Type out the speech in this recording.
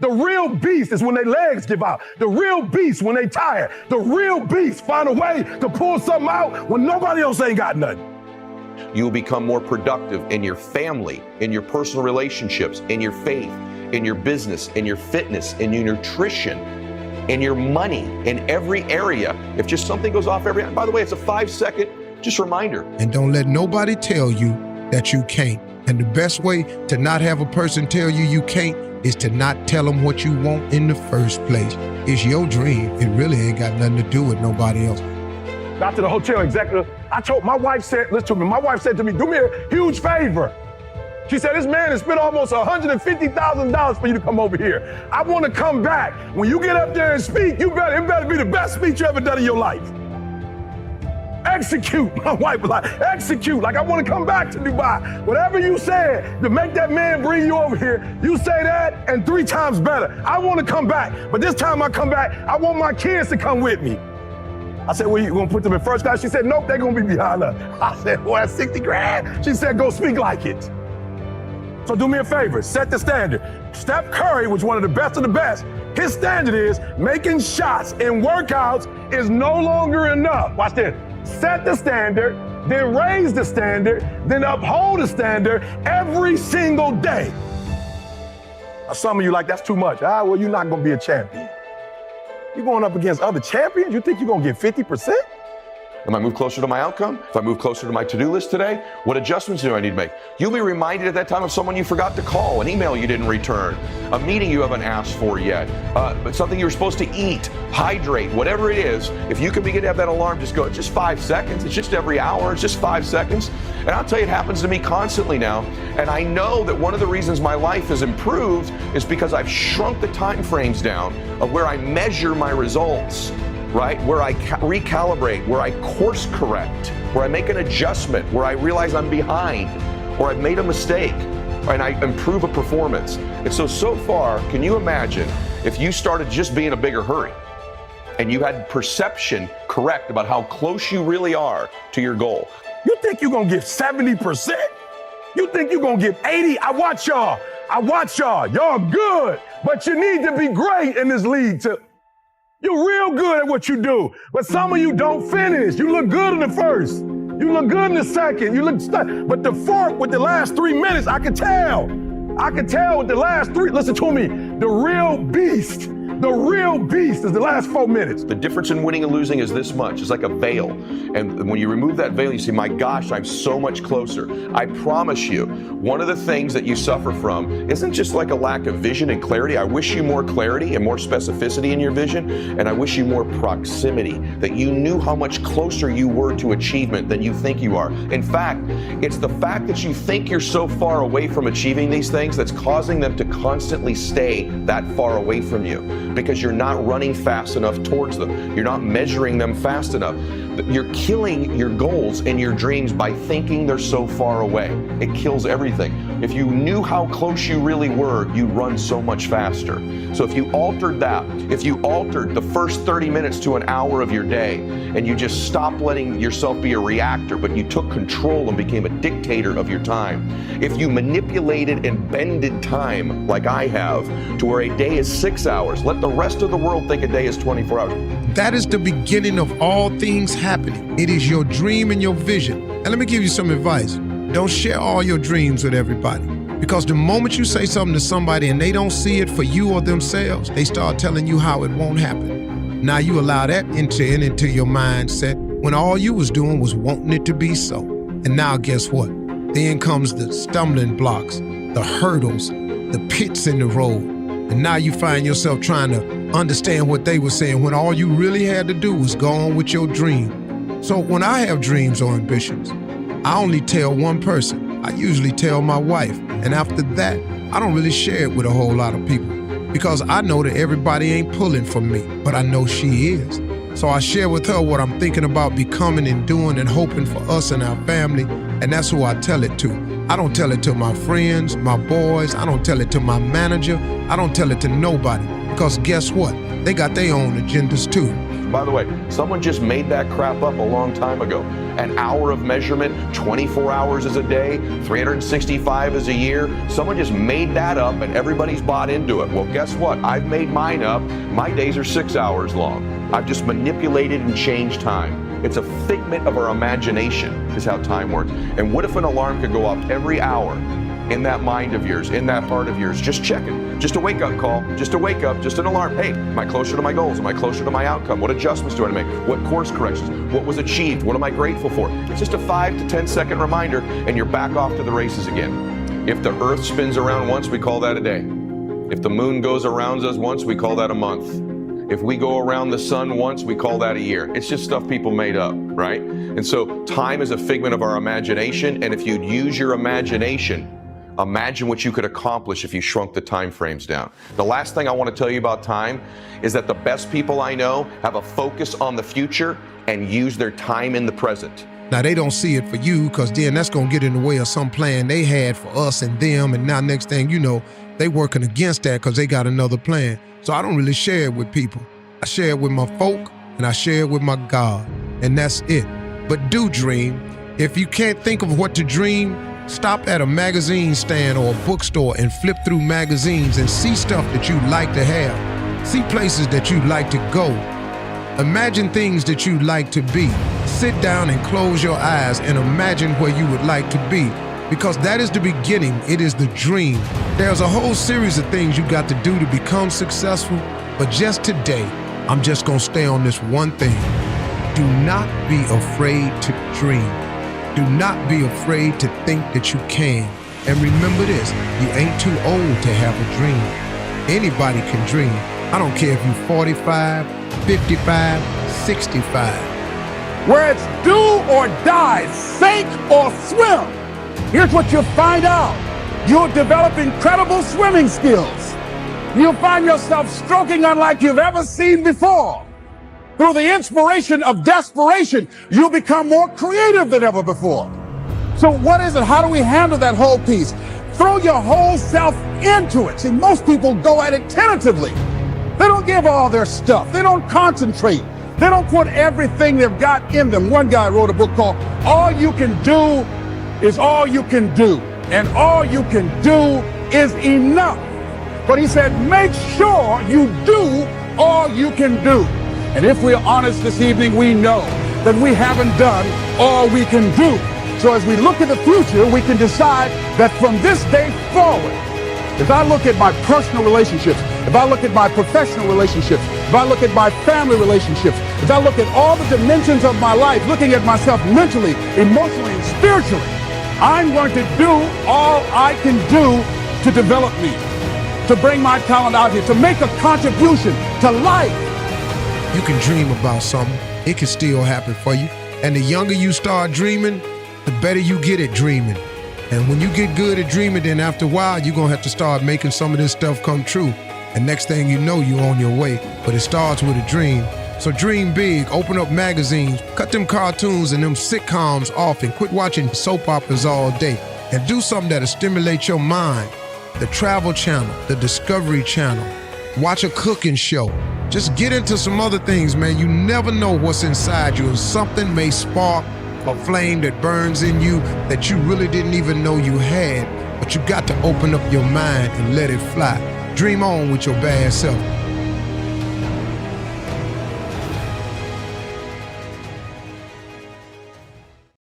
The real beast is when their legs give out. The real beast when they tired. The real beast find a way to pull something out when nobody else ain't got nothing. You will become more productive in your family, in your personal relationships, in your faith, in your business, in your fitness, in your nutrition, in your money, in every area. If just something goes off by the way, it's a 5-second just reminder. And don't let nobody tell you that you can't. And the best way to not have a person tell you you can't is to not tell them what you want in the first place. It's your dream. It really ain't got nothing to do with nobody else. Got to the hotel executive. My wife said, listen to me, my wife said to me, do me a huge favor. She said, this man has spent almost $150,000 for you to come over here. I want to come back. When you get up there and speak, it better be the best speech you ever done in your life. Execute. My wife was like, execute. Like, I want to come back to Dubai. Whatever you said to make that man bring you over here, you say that and 3 times better. I want to come back. But this time I come back, I want my kids to come with me. I said, well, you going to put them in first class? She said, nope, they're going to be behind us. I said, well, that's 60 grand. She said, go speak like it. So do me a favor, set the standard. Steph Curry was one of the best. His standard is making shots in workouts is no longer enough. Watch this. Set the standard, then raise the standard, then uphold the standard every single day. Now, some of you like, that's too much. Well, you're not going to be a champion. You're going up against other champions? You think you're going to get 50%? Am I move closer to my outcome? If I move closer to my to-do list today, what adjustments do I need to make? You'll be reminded at that time of someone you forgot to call, an email you didn't return, a meeting you haven't asked for yet, but something you were supposed to eat, hydrate, whatever it is. If you can begin to have that alarm, just go, it's just 5 seconds. It's just every hour. It's just 5 seconds. And I'll tell you, it happens to me constantly now. And I know that one of the reasons my life has improved is because I've shrunk the time frames down of where I measure my results. Right? Where I recalibrate, where I course correct, where I make an adjustment, where I realize I'm behind, or I've made a mistake, and I improve a performance. And so far, can you imagine if you started just being a bigger hurry and you had perception correct about how close you really are to your goal? You think you're going to give 70%? You think you're going to give 80? I watch y'all. Y'all good, but you need to be great in this league too. You're real good at what you do, but some of you don't finish. You look good in the first. You look good in the second. But the fourth with the last 3 minutes, I can tell. With the last 3. Listen to me. The real beast is the last 4 minutes. The difference in winning and losing is this much. It's like a veil. And when you remove that veil, you see, my gosh, I'm so much closer. I promise you, one of the things that you suffer from isn't just like a lack of vision and clarity. I wish you more clarity and more specificity in your vision. And I wish you more proximity, that you knew how much closer you were to achievement than you think you are. In fact, it's the fact that you think you're so far away from achieving these things that's causing them to constantly stay that far away from you, because you're not running fast enough towards them. You're not measuring them fast enough. You're killing your goals and your dreams by thinking they're so far away. It kills everything. If you knew how close you really were, you'd run so much faster. So if you altered that, if you altered the first 30 minutes to an hour of your day, and you just stopped letting yourself be a reactor, but you took control and became a dictator of your time. If you manipulated and bended time like I have to where a day is 6 hours, let the rest of the world think a day is 24 hours. That is the beginning of all things happening. It is your dream and your vision. And let me give you some advice. Don't share all your dreams with everybody. Because the moment you say something to somebody and they don't see it for you or themselves, they start telling you how it won't happen. Now you allow that into your mindset when all you was doing was wanting it to be so. And now guess what? Then comes the stumbling blocks, the hurdles, the pits in the road. And now you find yourself trying to understand what they were saying when all you really had to do was go on with your dream. So when I have dreams or ambitions, I only tell one person. I usually tell my wife. And after that, I don't really share it with a whole lot of people, because I know that everybody ain't pulling for me, but I know she is. So I share with her what I'm thinking about becoming and doing and hoping for us and our family, and that's who I tell it to. I don't tell it to my friends, my boys. I don't tell it to my manager. I don't tell it to nobody, because guess what? They got their own agendas too. By the way, someone just made that crap up a long time ago. An hour of measurement, 24 hours is a day, 365 is a year. Someone just made that up and everybody's bought into it. Well, guess what? I've made mine up. My days are 6 hours long. I've just manipulated and changed time. It's a figment of our imagination is how time works. And what if an alarm could go off every hour in that mind of yours, in that heart of yours? Just check it. Just a wake-up call. Just a wake-up. Just an alarm. Hey, am I closer to my goals? Am I closer to my outcome? What adjustments do I make? What course corrections? What was achieved? What am I grateful for? It's just a 5 to 10 second reminder, and you're back off to the races again. If the earth spins around once, we call that a day. If the moon goes around us once, we call that a month. If we go around the sun once, we call that a year. It's just stuff people made up, right? And so time is a figment of our imagination, and if you'd use your imagination, imagine what you could accomplish if you shrunk the time frames down. The last thing I want to tell you about time is that the best people I know have a focus on the future and use their time in the present. Now, they don't see it for you because then that's going to get in the way of some plan they had for us and them. And now next thing you know, they working against that because they got another plan. So I don't really share it with people. I share it with my folk and I share it with my God. And that's it. But do dream. If you can't think of what to dream, stop at a magazine stand or a bookstore and flip through magazines and see stuff that you'd like to have. See places that you'd like to go. Imagine things that you'd like to be. Sit down and close your eyes and imagine where you would like to be. Because that is the beginning, it is the dream. There's a whole series of things you got to do to become successful, but just today, I'm just gonna stay on this one thing. Do not be afraid to dream. Do not be afraid to think that you can. And remember this, you ain't too old to have a dream. Anybody can dream. I don't care if you're 45, 55, 65. Where it's do or die, sink or swim. Here's what you'll find out. You'll develop incredible swimming skills. You'll find yourself stroking unlike you've ever seen before. Through the inspiration of desperation, you'll become more creative than ever before. So what is it? How do we handle that whole piece? Throw your whole self into it. See, most people go at it tentatively. They don't give all their stuff. They don't concentrate. They don't put everything they've got in them. One guy wrote a book called All You Can Do is All You Can Do. And all you can do is enough. But he said, make sure you do all you can do. And if we're honest this evening, we know that we haven't done all we can do. So as we look at the future, we can decide that from this day forward, if I look at my personal relationships, if I look at my professional relationships, if I look at my family relationships, if I look at all the dimensions of my life, looking at myself mentally, emotionally, and spiritually, I'm going to do all I can do to develop me, to bring my talent out here, to make a contribution to life. You can dream about something. It can still happen for you. And the younger you start dreaming, the better you get at dreaming. And when you get good at dreaming, then after a while, you're going to have to start making some of this stuff come true. And next thing you know, you're on your way. But it starts with a dream. So dream big, open up magazines, cut them cartoons and them sitcoms off and quit watching soap operas all day. And do something that'll stimulate your mind. The Travel Channel, the Discovery Channel. Watch a cooking show. Just get into some other things, man. You never know what's inside you. And something may spark a flame that burns in you that you really didn't even know you had. But you got to open up your mind and let it fly. Dream on with your bad self.